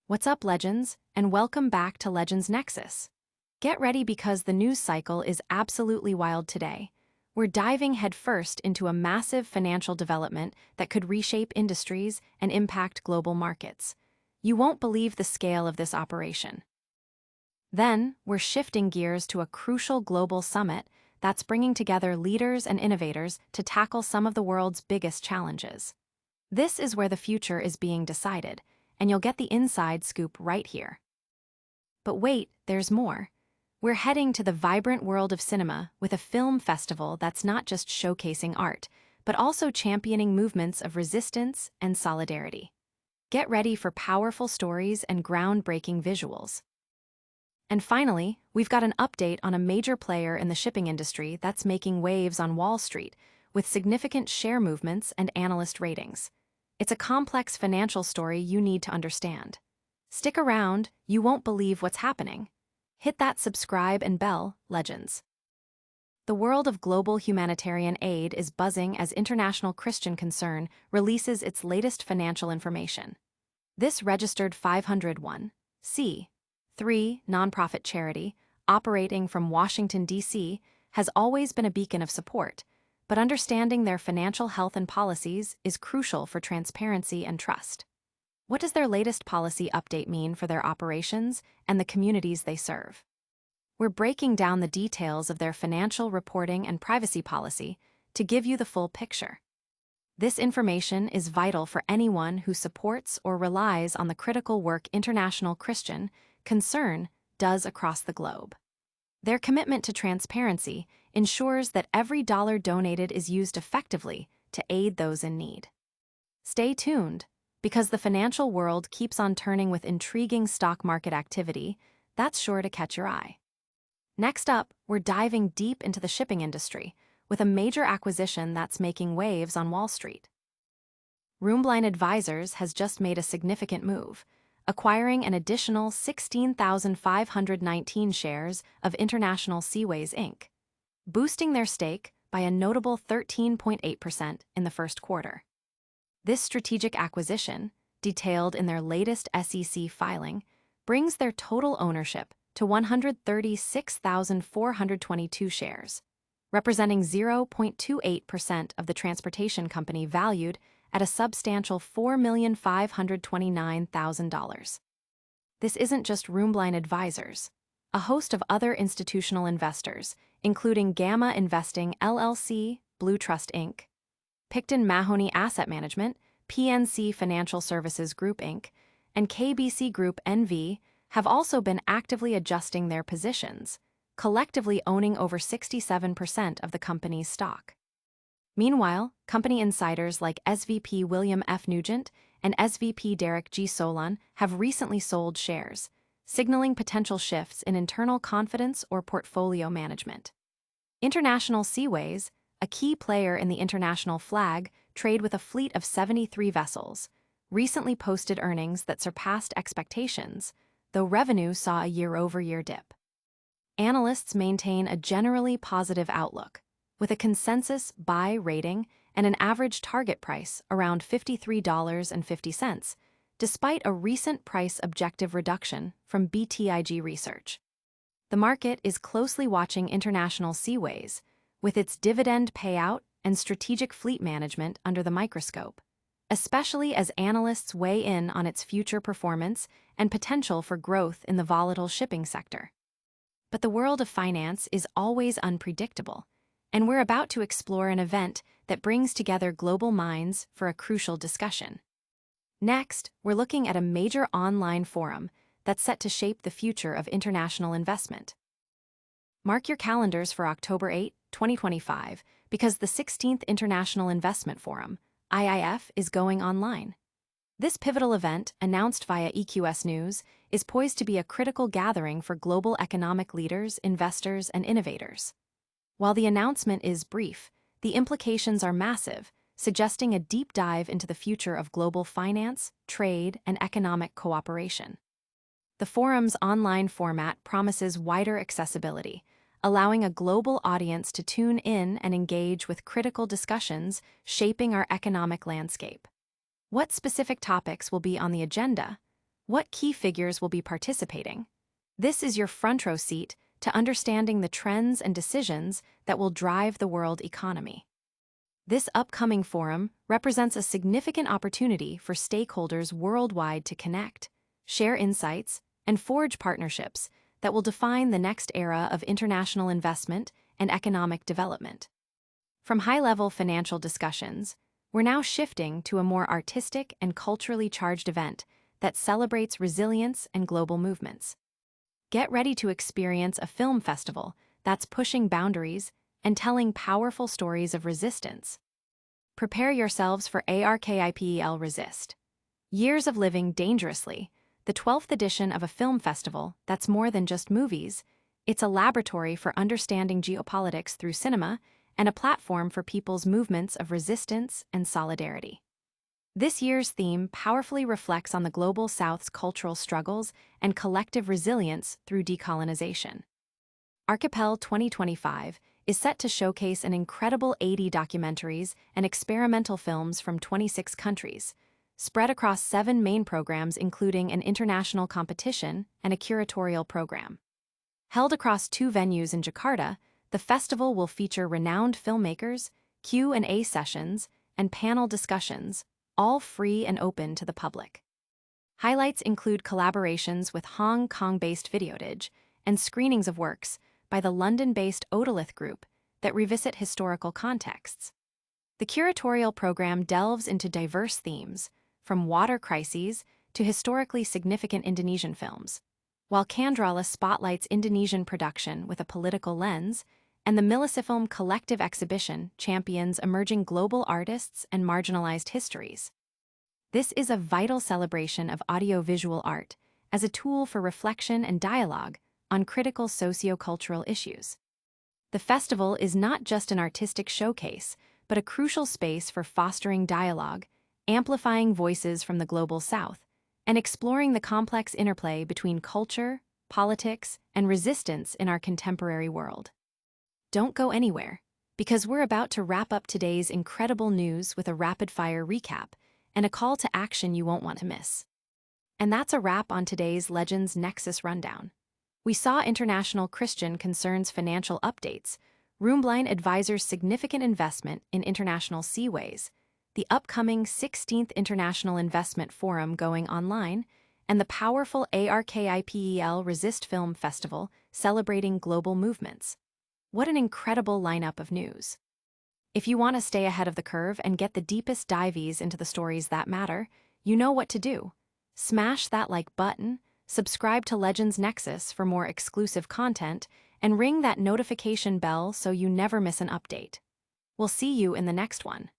What's up, Legends, and welcome back to Legends Nexus. Get ready because the news cycle is absolutely wild today. We're diving headfirst into a massive financial development that could reshape industries and impact global markets. You won't believe the scale of this operation. Then, we're shifting gears to a crucial global summit that's bringing together leaders and innovators to tackle some of the world's biggest challenges. This is where the future is being decided, and you'll get the inside scoop right here. But wait, there's more. We're heading to the vibrant world of cinema with a film festival that's not just showcasing art, but also championing movements of resistance and solidarity. Get ready for powerful stories and groundbreaking visuals. And finally, we've got an update on a major player in the shipping industry that's making waves on Wall Street, with significant share movements and analyst ratings. It's a complex financial story you need to understand. Stick around, you won't believe what's happening. Hit that subscribe and bell, Legends. The world of global humanitarian aid is buzzing as International Christian Concern releases its latest financial information. This registered 501(c)(3) nonprofit charity, operating from Washington, D.C., has always been a beacon of support, but understanding their financial health and policies is crucial for transparency and trust. What does their latest policy update mean for their operations and the communities they serve? We're breaking down the details of their financial reporting and privacy policy to give you the full picture. This information is vital for anyone who supports or relies on the critical work International Christian Concern does across the globe. Their commitment to transparency ensures that every dollar donated is used effectively to aid those in need. Stay tuned, because the financial world keeps on turning with intriguing stock market activity that's sure to catch your eye. Next up, we're diving deep into the shipping industry with a major acquisition that's making waves on Wall Street. Rhumbline Advisers has just made a significant move, acquiring an additional 16,519 shares of International Seaways Inc., boosting their stake by a notable 13.8% in the first quarter. This strategic acquisition, detailed in their latest SEC filing, brings their total ownership to 136,422 shares, representing 0.28% of the transportation company valued at a substantial $4,529,000. This isn't just Rhumbline Advisers. A host of other institutional investors, including Gamma Investing LLC, Blue Trust Inc., Picton Mahoney Asset Management, PNC Financial Services Group Inc., and KBC Group NV, have also been actively adjusting their positions, collectively owning over 67% of the company's stock. Meanwhile, company insiders like SVP William F. Nugent and SVP Derek G. Solon have recently sold shares, signaling potential shifts in internal confidence or portfolio management. International Seaways, a key player in the international flag trade with a fleet of 73 vessels, recently posted earnings that surpassed expectations, though revenue saw a year-over-year dip. Analysts maintain a generally positive outlook, with a consensus buy rating and an average target price around $53.50, despite a recent price objective reduction from BTIG Research. The market is closely watching International Seaways, with its dividend payout and strategic fleet management under the microscope, especially as analysts weigh in on its future performance and potential for growth in the volatile shipping sector. But the world of finance is always unpredictable, and we're about to explore an event that brings together global minds for a crucial discussion. Next, we're looking at a major online forum that's set to shape the future of international investment. Mark your calendars for October 8, 2025, because the 16th International Investment Forum, IIF, is going online. This pivotal event, announced via EQS News, is poised to be a critical gathering for global economic leaders, investors, and innovators. While the announcement is brief, the implications are massive, suggesting a deep dive into the future of global finance, trade, and economic cooperation. The forum's online format promises wider accessibility, allowing a global audience to tune in and engage with critical discussions shaping our economic landscape. What specific topics will be on the agenda? What key figures will be participating? This is your front row seat to understanding the trends and decisions that will drive the world economy. This upcoming forum represents a significant opportunity for stakeholders worldwide to connect, share insights, and forge partnerships that will define the next era of international investment and economic development. From high-level financial discussions, we're now shifting to a more artistic and culturally charged event that celebrates resilience and global movements. Get ready to experience a film festival that's pushing boundaries and telling powerful stories of resistance. Prepare yourselves for ARKIPEL RESIST. Years of Living Dangerously, the 12th edition of a film festival that's more than just movies. It's a laboratory for understanding geopolitics through cinema and a platform for people's movements of resistance and solidarity. This year's theme powerfully reflects on the Global South's cultural struggles and collective resilience through decolonization. ARKIPEL 2025 is set to showcase an incredible 80 documentaries and experimental films from 26 countries, spread across 7 main programs including an international competition and a curatorial program. Held across 2 venues in Jakarta, the festival will feature renowned filmmakers, Q&A sessions, and panel discussions, all free and open to the public. Highlights include collaborations with Hong Kong-based Videotage and screenings of works by the London-based Odalith Group that revisit historical contexts. The curatorial program delves into diverse themes, from water crises to historically significant Indonesian films, while Candrala spotlights Indonesian production with a political lens, and the Millisifilm Collective exhibition champions emerging global artists and marginalized histories. This is a vital celebration of audiovisual art as a tool for reflection and dialogue on critical socio-cultural issues. The festival is not just an artistic showcase, but a crucial space for fostering dialogue, amplifying voices from the Global South, and exploring the complex interplay between culture, politics, and resistance in our contemporary world. Don't go anywhere, because we're about to wrap up today's incredible news with a rapid-fire recap and a call to action you won't want to miss. And that's a wrap on today's Legends Nexus rundown. We saw international Christian concerns financial updates, Rhumbline Advisers' significant investment in International Seaways, the upcoming 16th International Investment Forum going online, and the powerful ARKIPEL Resist Film Festival celebrating global movements. What an incredible lineup of news. If you want to stay ahead of the curve and get the deepest dives into the stories that matter, you know what to do. Smash that like button, subscribe to Legends Nexus for more exclusive content, and ring that notification bell so you never miss an update. We'll see you in the next one.